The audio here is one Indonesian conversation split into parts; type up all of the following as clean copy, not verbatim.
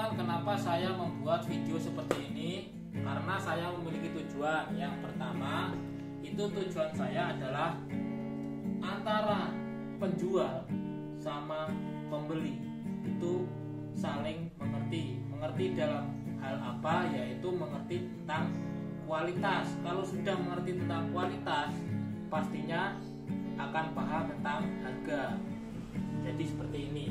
teman-teman, kenapa saya membuat video seperti ini? Karena saya memiliki tujuan. Yang pertama, itu tujuan saya adalah antara penjual sama pembeli itu saling mengerti. Mengerti dalam hal apa? Yaitu mengerti tentang kualitas. Kalau sudah mengerti tentang kualitas, pastinya akan paham tentang harga. Jadi seperti ini.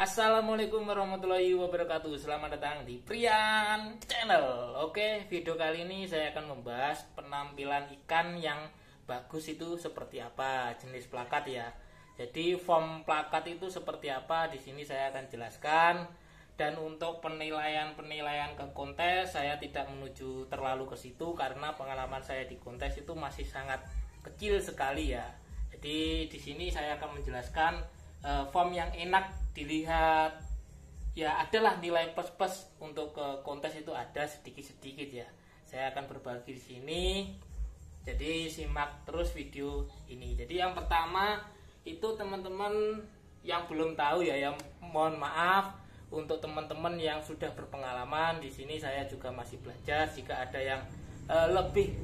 Assalamualaikum warahmatullahi wabarakatuh. Selamat datang di Prian Channel. Oke, video kali ini saya akan membahas penampilan ikan yang bagus itu seperti apa, jenis plakat ya. Jadi form plakat itu seperti apa, di sini saya akan jelaskan. Dan untuk penilaian ke kontes, saya tidak menuju terlalu ke situ karena pengalaman saya di kontes itu masih sangat kecil sekali ya. Jadi di sini saya akan menjelaskan form yang enak dilihat. Ya, adalah nilai plus untuk ke kontes itu ada sedikit-sedikit ya. Saya akan berbagi di sini. Jadi simak terus video ini. Jadi yang pertama itu teman-teman yang belum tahu ya, yang mohon maaf. Untuk teman-teman yang sudah berpengalaman, di sini saya juga masih belajar. Jika ada yang lebih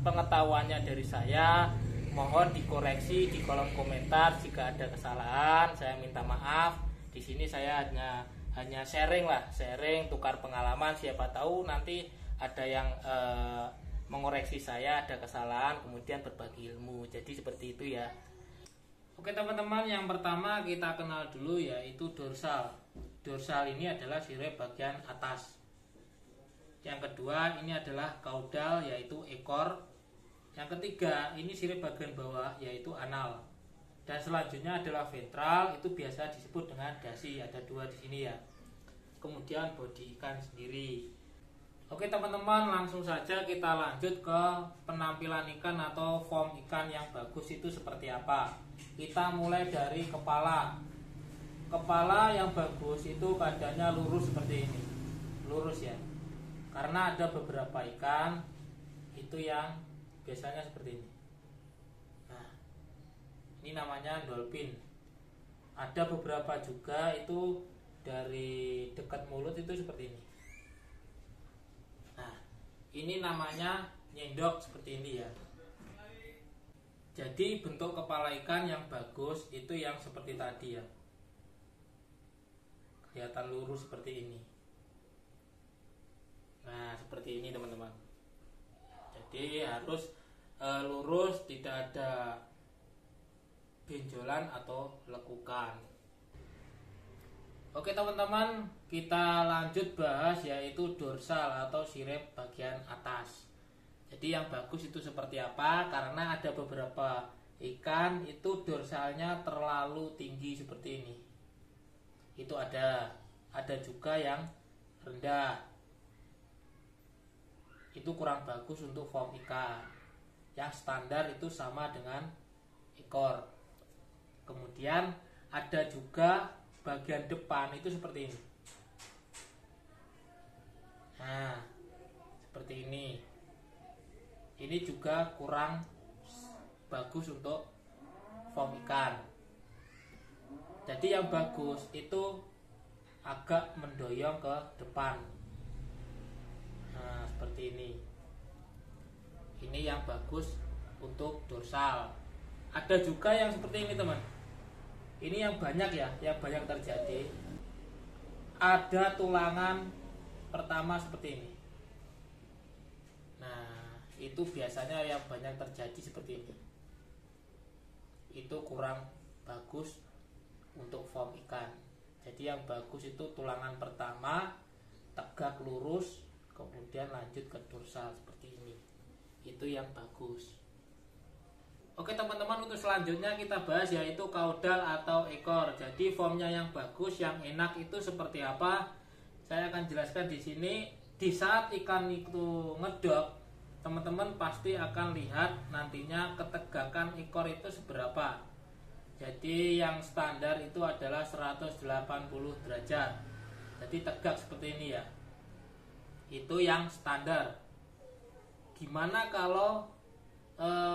pengetahuannya dari saya, mohon dikoreksi di kolom komentar. Jika ada kesalahan, saya minta maaf. Di sini saya hanya sharing lah, sharing tukar pengalaman. Siapa tahu nanti ada yang mengoreksi saya, ada kesalahan, kemudian berbagi ilmu. Jadi seperti itu ya. Oke teman-teman, yang pertama kita kenal dulu yaitu dorsal. Dorsal ini adalah sirip bagian atas. Yang kedua ini adalah caudal yaitu ekor. Yang ketiga ini sirip bagian bawah yaitu anal. Dan selanjutnya adalah ventral, itu biasa disebut dengan dasi. Ada dua di sini ya. Kemudian bodi ikan sendiri. Oke teman-teman, langsung saja kita lanjut ke penampilan ikan atau form ikan yang bagus itu seperti apa. Kita mulai dari kepala. Kepala yang bagus itu keadaannya lurus seperti ini. Lurus ya. Karena ada beberapa ikan itu yang biasanya seperti ini. Nah, ini namanya dolphin. Ada beberapa juga itu dari dekat mulut itu seperti ini. Nah, ini namanya nyendok seperti ini ya. Jadi bentuk kepala ikan yang bagus itu yang seperti tadi ya. Kelihatan lurus seperti ini. Nah, seperti ini teman-teman. Jadi harus lurus, tidak ada benjolan atau lekukan. Oke teman-teman, kita lanjut bahas yaitu dorsal atau sirip bagian atas. Jadi yang bagus itu seperti apa? Karena ada beberapa ikan itu dorsalnya terlalu tinggi seperti ini. Itu ada juga yang rendah. Itu kurang bagus untuk form ikan. Yang standar itu sama dengan ekor. Kemudian ada juga bagian depan itu seperti ini. Nah, seperti ini. Ini juga kurang bagus untuk form ikan. Jadi yang bagus itu agak mendoyong ke depan. Nah, seperti ini. Ini yang bagus untuk dorsal. Ada juga yang seperti ini teman. Ini yang banyak ya, yang banyak terjadi. Ada tulangan pertama seperti ini. Nah, itu biasanya yang banyak terjadi seperti ini. Itu kurang bagus untuk form ikan. Jadi yang bagus itu tulangan pertama tegak lurus, kemudian lanjut ke dorsal seperti ini. Itu yang bagus. Oke teman-teman, untuk selanjutnya kita bahas yaitu caudal atau ekor. Jadi formnya yang bagus, yang enak itu seperti apa? Saya akan jelaskan di sini. Di saat ikan itu ngedok, teman-teman pasti akan lihat nantinya ketegakan ekor itu seberapa. Jadi yang standar itu adalah 180 derajat. Jadi tegak seperti ini ya. Itu yang standar. gimana kalau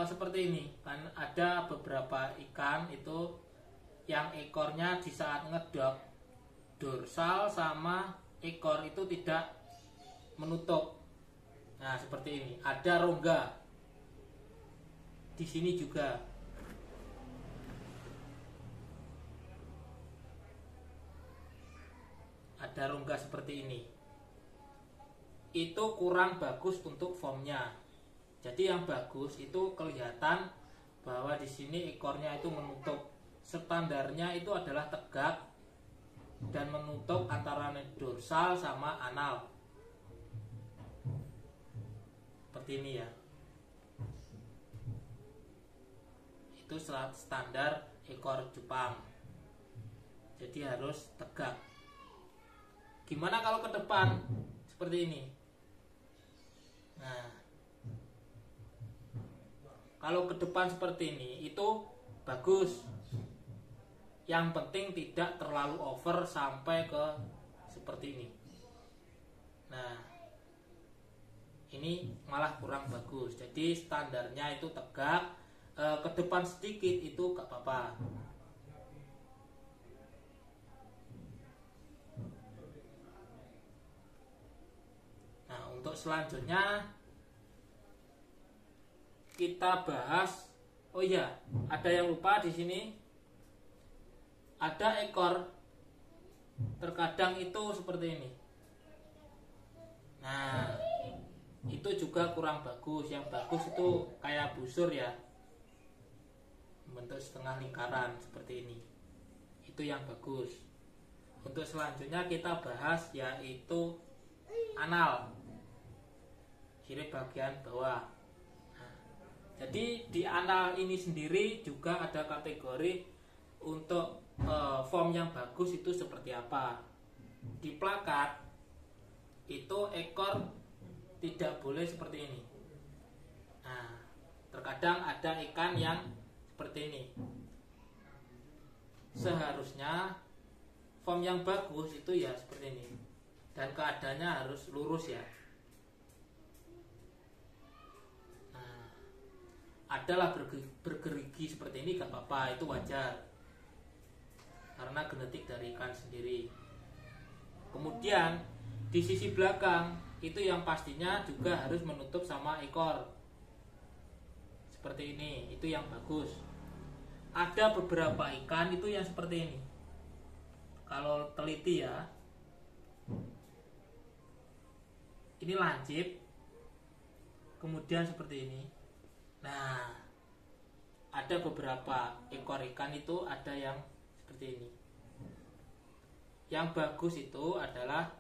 seperti ini? Kan ada beberapa ikan itu yang ekornya di saat ngedok, dorsal sama ekor itu tidak menutup. Nah, seperti ini. Ada rongga di sini juga. Ada rongga seperti ini. Itu kurang bagus untuk formnya. Jadi yang bagus itu kelihatan bahwa di sini ekornya itu menutup. Standarnya itu adalah tegak dan menutup antara dorsal sama anal. Seperti ini ya. Itu standar ekor cupang. Jadi harus tegak. Gimana kalau ke depan seperti ini? Nah, kalau ke depan seperti ini itu bagus. Yang penting tidak terlalu over sampai ke seperti ini. Nah, ini malah kurang bagus. Jadi standarnya itu tegak, ke depan sedikit itu gak apa-apa. Nah, untuk selanjutnya kita bahas. Oh iya, ada yang lupa di sini. Ada ekor terkadang itu seperti ini. Nah, itu juga kurang bagus. Yang bagus itu kayak busur ya, bentuk setengah lingkaran seperti ini. Itu yang bagus. Untuk selanjutnya kita bahas yaitu anal, kiri bagian bawah. Nah, jadi di anal ini sendiri juga ada kategori untuk form yang bagus itu seperti apa. Di plakat itu ekor tidak boleh seperti ini. Nah, terkadang ada ikan yang seperti ini. Seharusnya form yang bagus itu ya seperti ini. Dan keadaannya harus lurus ya. Nah, adalah bergerigi seperti ini gak apa-apa, itu wajar. Karena genetik dari ikan sendiri. Kemudian di sisi belakang itu yang pastinya juga harus menutup sama ekor. Seperti ini, itu yang bagus. Ada beberapa ikan itu yang seperti ini. Kalau teliti ya, ini lancip, kemudian seperti ini. Nah, ada beberapa ekor ikan itu ada yang seperti ini. Yang bagus itu adalah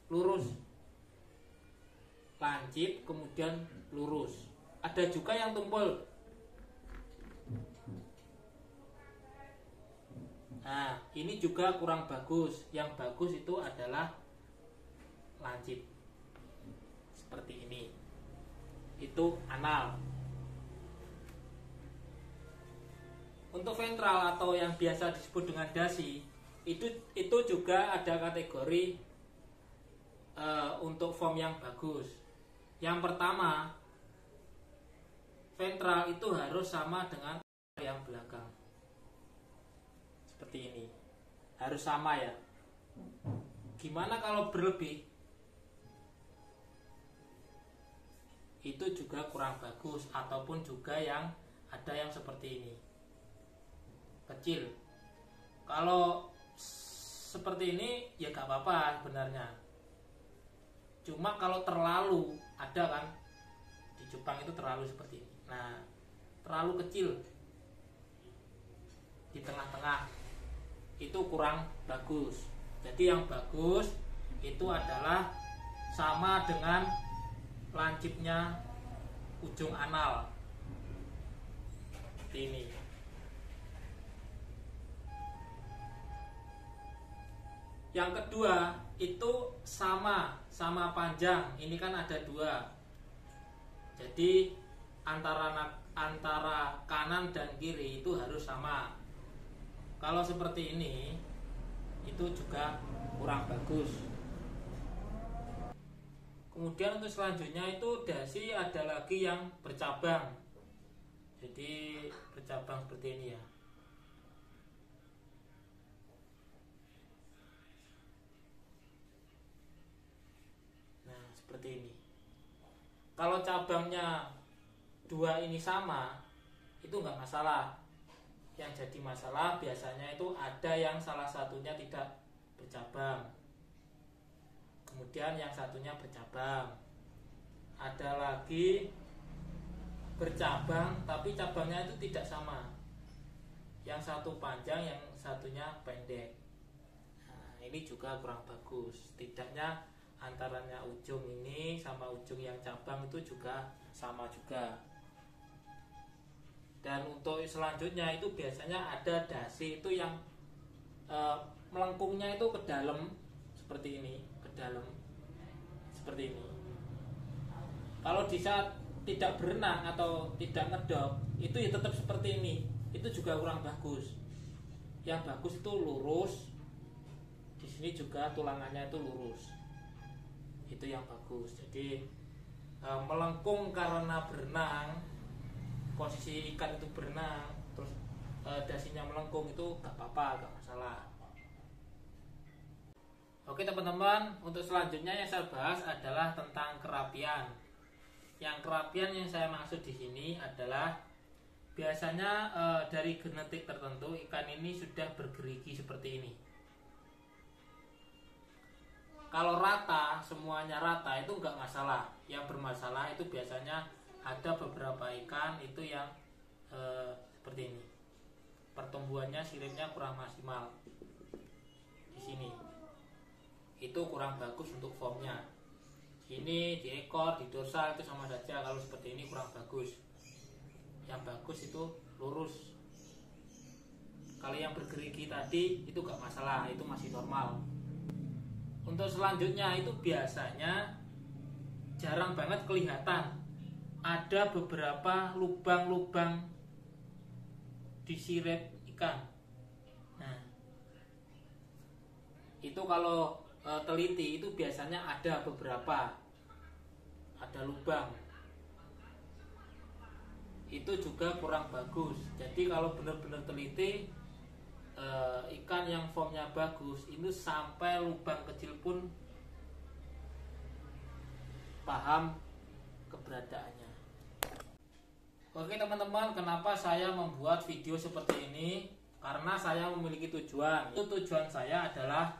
lurus, lancip, kemudian lurus. Ada juga yang tumpul. Nah, ini juga kurang bagus. Yang bagus itu adalah lancip seperti ini. Itu anal. Untuk ventral atau yang biasa disebut dengan dasi, itu juga ada kategori untuk form yang bagus. Yang pertama, ventral itu harus sama dengan yang belakang. Seperti ini. Harus sama ya. Gimana kalau berlebih? Itu juga kurang bagus. Ataupun juga yang ada yang seperti ini, kecil. Kalau seperti ini ya gak apa-apa sebenarnya. Cuma kalau terlalu, ada kan di cupang itu terlalu seperti ini. Nah, terlalu kecil di tengah-tengah itu kurang bagus. Jadi yang bagus itu adalah sama dengan lancipnya ujung anal seperti ini. Yang kedua itu sama panjang. Ini kan ada dua. Jadi antara kanan dan kiri itu harus sama. Kalau seperti ini itu juga kurang bagus. Kemudian untuk selanjutnya itu dasi ada lagi lagi yang bercabang. Jadi bercabang seperti ini ya. Nah, seperti ini. Kalau cabangnya dua ini sama, itu nggak masalah. Yang jadi masalah biasanya itu ada yang salah satunya tidak bercabang, kemudian yang satunya bercabang, ada lagi bercabang tapi cabangnya itu tidak sama, yang satu panjang yang satunya pendek. Nah, ini juga kurang bagus. Setidaknya antaranya ujung ini sama ujung yang cabang itu juga sama juga. Dan untuk selanjutnya itu biasanya ada dasi itu yang melengkungnya itu ke dalam seperti ini, ke dalam seperti ini. Kalau di saat tidak berenang atau tidak ngedok itu ya tetap seperti ini, itu juga kurang bagus. Yang bagus itu lurus, di sini juga tulangannya itu lurus, itu yang bagus. Jadi melengkung karena berenang, posisi ikan itu berenang terus dasinya melengkung itu gak apa-apa, gak masalah. Oke teman-teman, untuk selanjutnya yang saya bahas adalah tentang kerapian. Yang kerapian yang saya maksud di sini adalah biasanya dari genetik tertentu ikan ini sudah bergerigi seperti ini. Kalau rata, semuanya rata itu nggak masalah. Yang bermasalah itu biasanya ada beberapa ikan itu yang seperti ini. Pertumbuhannya siripnya kurang maksimal di sini. Itu kurang bagus untuk formnya. Ini di ekor, di dorsal itu sama saja. Kalau seperti ini kurang bagus. Yang bagus itu lurus. Kalau yang bergerigi tadi itu gak masalah, itu masih normal. Untuk selanjutnya itu biasanya jarang banget kelihatan. Ada beberapa lubang-lubang di sirip ikan. Nah, itu kalau teliti itu biasanya ada beberapa, ada lubang. Itu juga kurang bagus. Jadi kalau benar-benar teliti, ikan yang formnya bagus itu sampai lubang kecil pun paham keberadaannya. Oke teman-teman, kenapa saya membuat video seperti ini? Karena saya memiliki tujuan. Itu tujuan saya adalah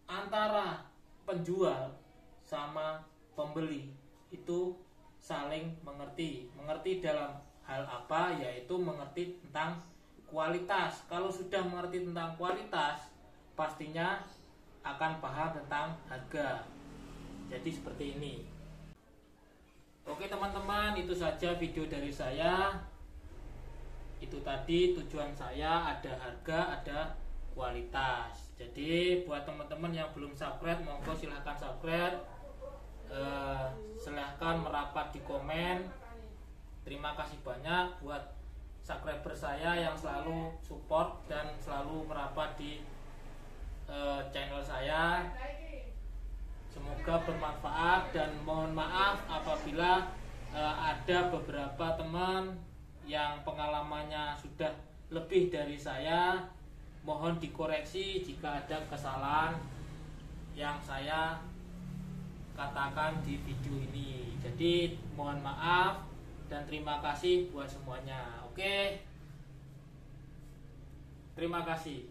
antara penjual sama pembeli itu saling mengerti. Mengerti dalam hal apa? Yaitu mengerti tentang kualitas. Kalau sudah mengerti tentang kualitas, pastinya akan paham tentang harga. Jadi seperti ini. Oke teman-teman, itu saja video dari saya. Itu tadi tujuan saya, ada harga, ada kualitas. Jadi buat teman-teman yang belum subscribe, monggo silahkan subscribe. Silahkan merapat di komen. Terima kasih banyak buat subscriber saya yang selalu support dan selalu merapat di channel saya. Semoga bermanfaat dan mohon maaf apabila ada beberapa teman yang pengalamannya sudah lebih dari saya. Mohon dikoreksi jika ada kesalahan yang saya katakan di video ini. Jadi mohon maaf dan terima kasih buat semuanya. Oke, terima kasih.